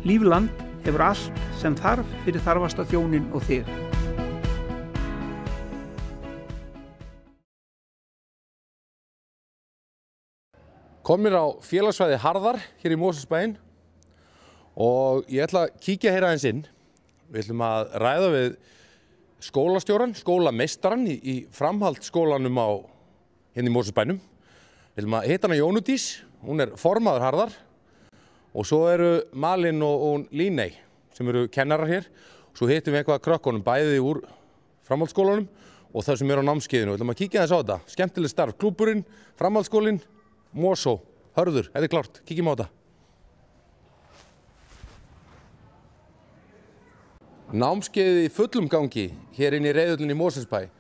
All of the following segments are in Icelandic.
Lífland hefur allt sem þarf fyrir þarfasta þjónin og þig. Komnir á félagsvæði Harðar hér í Mosfellsbæinn og ég ætla að kíkja hér aðeins inn. Við ætlum að ræða við skólastjóran, skólameistaran í framhaldsskólanum hérna í Mosfellsbænum. Við ætlum að hitta hana Jónu Dís, hún er formaður Harðar og svo eru Malin og Líney sem eru kennarar hér. Svo hittum við eitthvað krökkunum bæði úr framhaldsskólanum og það sem eru á námskeiðinu. Við ætlum að kíkja aðeins á þetta. Skemmtileg starf, klúbburinn, framhaldsskólinn, Mosó, Hörður, þetta er klárt, kíkjum á þetta. Námskeiðið í fullum gangi hér inn í reiðhöllinni í Mosfellsbæ.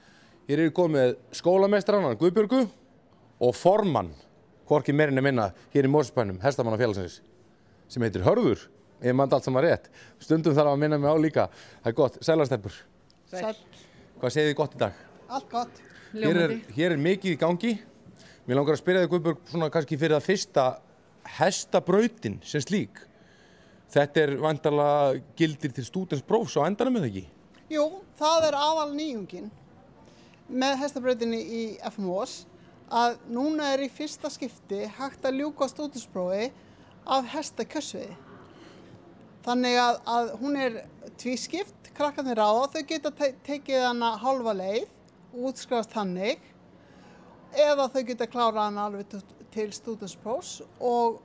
Hér eru komið skólameistaran, Guðbjörgu, og formann, hvorki meira né minna, hér í Mosfellsbænum, hestamannafélagsins, sem heitir Hörður. Ég man allt saman rétt. Stundum þarf að minna mig á líka. Það er gott, sælastelpur. Sæl. Hvað segið þið gott í dag? Allt gott. Hér er mikið í gangi. Mér langar að spyrja þig, Guðbjörg, svona kannski fyrir það fyrsta, hestabrautin sem slík. Þetta er væntanlega gildir til stúdentsprófs á endanum, eða ekki? Jú, það er aðal nýjungin með hestabrautinni í FMOS að núna er í fyrsta skipti hægt að ljúka stúdentsprófi af hestakjörsviði. Þannig að hún er tvískipt, krakkarnir ráða, þau geta tekið hana hálfa leið og útskrifast þannig, eða þau geta klárað hana alveg til stúdentsprófs og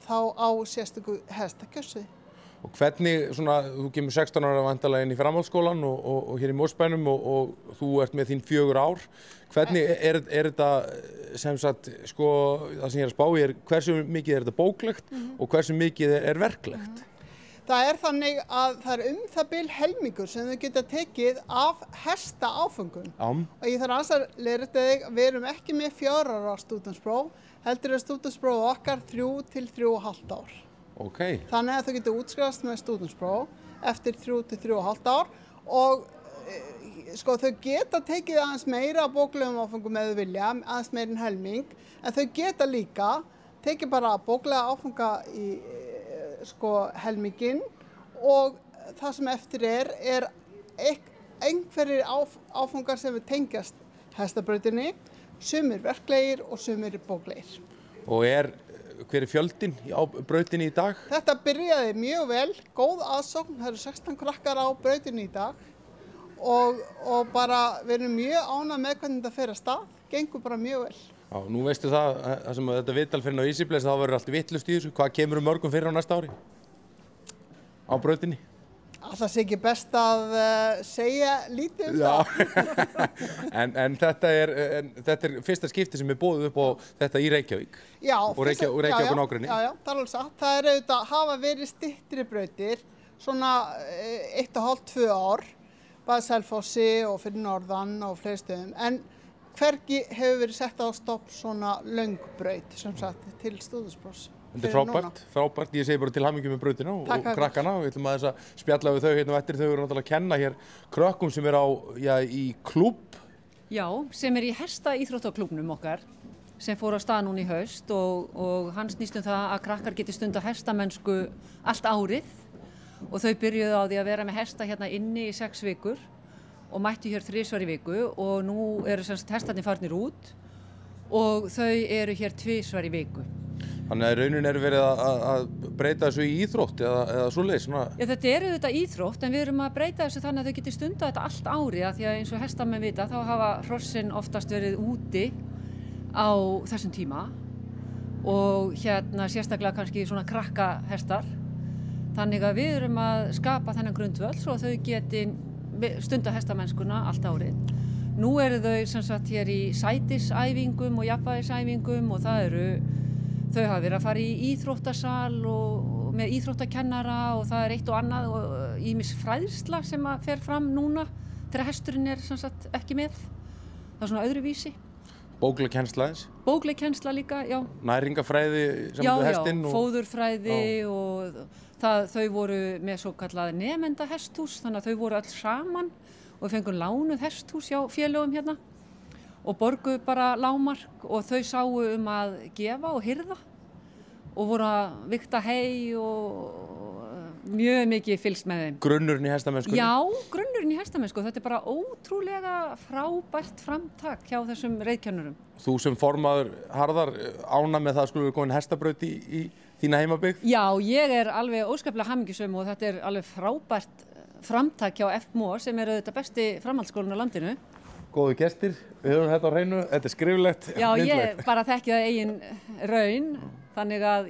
þá á sérstöku hestakjörsviði. Og hvernig, svona, þú kemur 16 ára væntanlega inn í framhaldsskólan og hér í Mosfellsbænum og þú ert með þín 4 ár. Hvernig er þetta, sem sagt, sko, það sem ég er að spá í hversu mikið er þetta bóklegt og hversu mikið er verklegt? Það er þannig að það er það bil helmingur sem þau geta tekið af hestaáföngum. Og ég þarf að leiðrétta þig, við erum ekki með 4 ára stúdentspróf, heldur er stúdentspróf okkar 3 til 3,5 ár. Okay. Þannig að þau geta útskrifast með stúdentspróf eftir 3 til 3,5 ár og sko, þau geta tekið aðeins meira af bóklegum áföngum með vilja, aðeins meira en helming, en þau geta líka tekið bara bóklega áfanga í helminginn og það sem eftir er einhverjir áfangar sem við tengjast hestabrautinni, sumir verklegir og sumir bóklegir. Og hver er fjöldinn á brautinni í dag? Þetta byrjaði mjög vel, góð aðsókn, það eru 16 krakkar á brautinni í dag og bara við erum mjög ánægð með hvernig þetta fer af stað, gengur bara mjög vel. Já, nú veistu það sem þetta viðtal fyrir á Easyplace, þá verður allt vitlaust í þessu. Hvað kemur mörgum fyrir á næsta ári? Á brautinni? Það sé ekki best að segja lítið það. En þetta er fyrsta skipti sem er boðið upp á þetta í Reykjavík. Já, og Reykjavík og nágrenni. Já, það er alveg satt. Það er auðvitað hafa verið styttri brautir, svona 1,5–2 ár, bæði Selfossi og fyrir norðan og fleiri stöðum. En hvergi hefur verið sett á stopp svona löng braut, sem sagt, til stúdentsprófs. Þetta er frábært. Ég segi bara til hamingju með brautina og krakkana. Við ætlum aðeins að spjalla við þau hérna eftir. Þau eru náttúrulega að kenna hér krökkum sem er í klúbb. Já, sem er í hestaíþróttaklúbbnum okkar, sem fór á stað núna í haust og hann snýst um það að krakkar geti stundað hestamennsku allt árið og þau byrjuðu á því að vera með hesta hérna inni í 6 vikur og mættu hér 3 í viku og nú eru hestarnir farnir út og þau eru hér 2 í viku. Þannig að raunin er verið að breyta þessu í íþrótt eða svoleiðis? Já, þetta er auðvitað íþrótt en við erum að breyta þessu þannig að þau geti stundað þetta allt árið af því að eins og hestamenn vita þá hafa hrossin oftast verið úti á þessum tíma og hérna sérstaklega kannski svona krakkahestar. Þannig að við erum að skapa þennan grundvöll svo að þau geti stundað hestamennskuna allt árið. Nú eru þau sem sagt hér í sætisæfingum og jafnvægisæfingum og þau hafa verið að fara í íþróttasal og með íþróttakennara og það er eitt og annað og ýmis fræðsla sem að fer fram núna þegar hesturinn er sem sagt ekki með. Það er svona öðruvísi. Bókleg kennsla eins? Bókleg kennsla líka, já. Næringafræði saman við hestinn? Já, fóðurfræði og þau voru með svo kallað nemenda hesthús þannig að þau voru öll saman og við fengum lánuð hesthús hjá félögum hérna og borguðu bara lágmark og þau sáu að gefa og hirða og voru að vigta hey og mjög mikið fylgst með þeim. Grunnurinn í hestamennskunni? Já, grunnurinn í hestamennsku. Þetta er bara ótrúlega frábært framtak hjá þessum reiðkennurum. Þú sem formaður Harðar ánægð með það skulle vera komin hestabraut í þína heimabyggð? Já, ég er alveg óskaplega hamingjusöm og þetta er alveg frábært framtak hjá FMO sem er auðvitað besti framhaldsskólinn á landinu. Góðu gestir, við höfum þetta á hreinu, þetta er skriflegt. Já, ég bara þekki það eigin raun, þannig að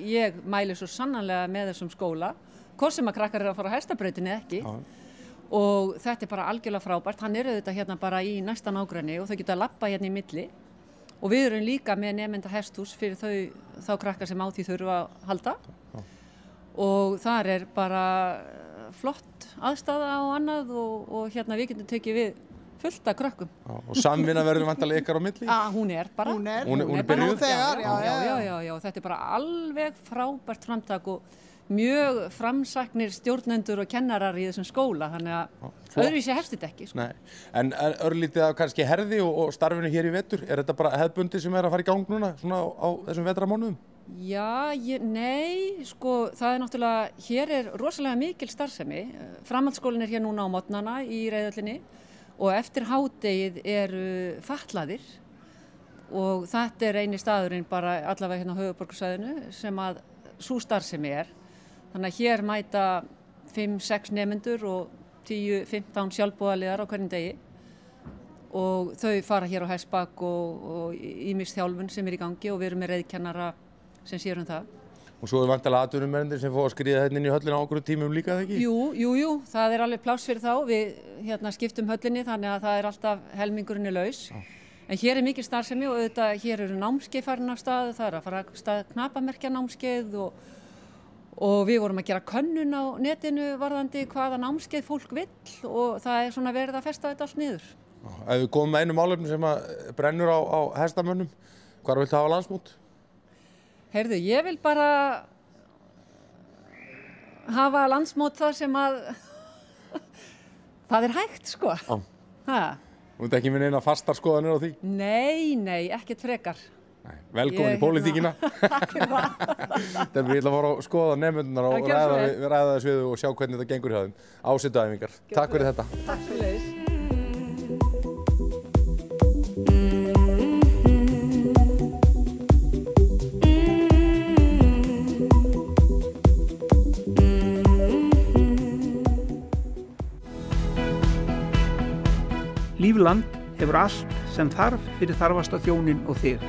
ég mæli svo sannarlega með þessum skóla, hvort sem að krakkar eru að fara á hestabrautinni eða ekki. Já. Og þetta er bara algjörlega frábært, hann er auðvitað bara í næsta nágrenni og þau geta að labba hérna í milli. Og við erum líka með nemenda hesthús fyrir þá krakkar sem á því þurfa að halda. Já. Og þar er bara flott aðstaða og annað og við getum tekið við fullt af krökkum. Já, og samvinna verður væntanlega ykkar á milli? Hún er bara. Hún er byrjuð? Já, þetta er bara alveg frábært framtak og mjög framsæknir stjórnendur og kennarar í þessum skóla, þannig að öðruvísi herstið ekki. Sko. Nei, en örlítið af kannski herði og starfinu hér í vetur, er þetta bara hefðbundi sem er að fara í gang núna, svona á þessum vetramánuðum? Já, nei, sko, það er náttúrulega, hér er rosalega mikil starfsemi, framhaldsskólinn er hér núna á morgnana í Reiðhöllinni og eftir hádegið eru fatlaðir og þetta er eini staðurinn bara allavega hérna á höfuðborgarsvæðinu sem að sú starfsemi er. Þannig að hér mæta 5-6 nemendur og 10-15 sjálfboðaliðar á hverjum degi og þau fara hér á hestbak og ýmis þjálfun sem er í gangi og við erum með reiðkennara sem sér það. Og svo er vantilega atvinnumennir sem fá að skríða hérna inn í höllina á okkur tímum líka, eða ekki? Jú, það er alveg pláss fyrir þá. Við skiptum höllinni þannig að það er alltaf helmingurinn laus. Já. En hér er mikil starfsemi og auðvitað hér eru námskeið farin af stað, það er að fara af stað knapamerkja námskeið og við vorum að gera könnun á netinu varðandi hvaða námskeið fólk vill og það er svona verið að festa þetta allt niður. Já, ef við komum með einu málefni sem að brennur á hestamönnum, hvar viltu hafa landsmót? Heyrðu, ég vil bara hafa landsmót þar sem að það er hægt, sko. Þú ert ekki með neina fastar skoðanir á því? Nei, ekkert frekar. Velkomin í pólitíkina. Takk fyrir það. Þegar við ætlum að fara að skoða nemyndunar og ræða þess við og sjá hvernig þetta gengur hjá þeim. Ásettuæfingar. Takk fyrir þetta. Takk fyrir leiðis. Lífland hefur allt sem þarf fyrir þarfasta þjónin og þig.